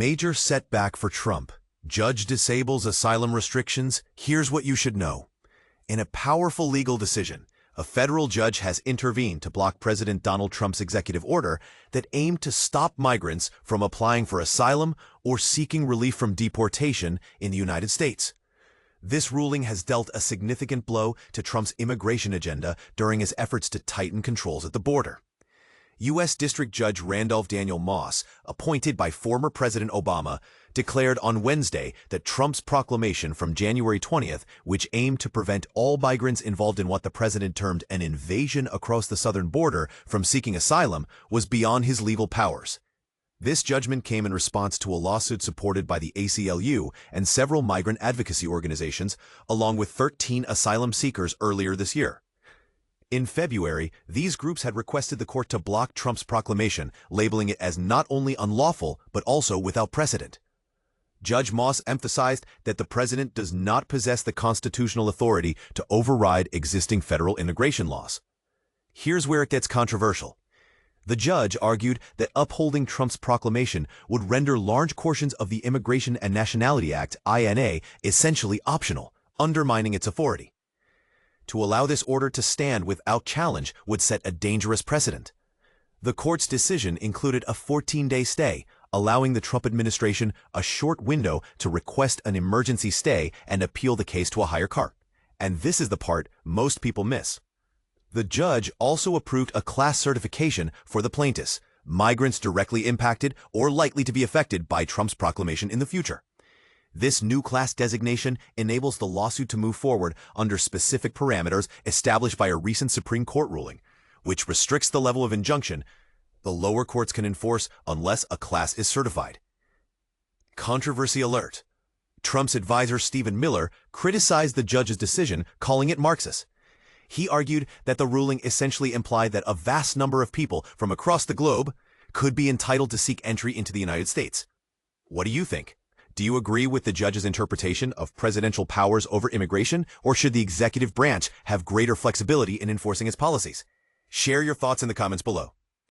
Major setback for Trump. Judge disables asylum restrictions. Here's what you should know. In a powerful legal decision, a federal judge has intervened to block President Donald Trump's executive order that aimed to stop migrants from applying for asylum or seeking relief from deportation in the United States. This ruling has dealt a significant blow to Trump's immigration agenda during his efforts to tighten controls at the border. U.S. District Judge Randolph Daniel Moss, appointed by former President Obama, declared on Wednesday that Trump's proclamation from January 20th, which aimed to prevent all migrants involved in what the president termed an invasion across the southern border from seeking asylum, was beyond his legal powers. This judgment came in response to a lawsuit supported by the ACLU and several migrant advocacy organizations, along with 13 asylum seekers earlier this year. In February, these groups had requested the court to block Trump's proclamation, labeling it as not only unlawful, but also without precedent. Judge Moss emphasized that the president does not possess the constitutional authority to override existing federal immigration laws. Here's where it gets controversial. The judge argued that upholding Trump's proclamation would render large portions of the Immigration and Nationality Act, INA, essentially optional, undermining its authority. To allow this order to stand without challenge would set a dangerous precedent. The court's decision included a 14-day stay, allowing the Trump administration a short window to request an emergency stay and appeal the case to a higher court. And this is the part most people miss. The judge also approved a class certification for the plaintiffs, migrants directly impacted or likely to be affected by Trump's proclamation in the future. This new class designation enables the lawsuit to move forward under specific parameters established by a recent Supreme Court ruling, which restricts the level of injunction the lower courts can enforce unless a class is certified. Controversy alert. Trump's advisor Stephen Miller criticized the judge's decision, calling it Marxist. He argued that the ruling essentially implied that a vast number of people from across the globe could be entitled to seek entry into the United States. What do you think? Do you agree with the judge's interpretation of presidential powers over immigration, or should the executive branch have greater flexibility in enforcing its policies? Share your thoughts in the comments below.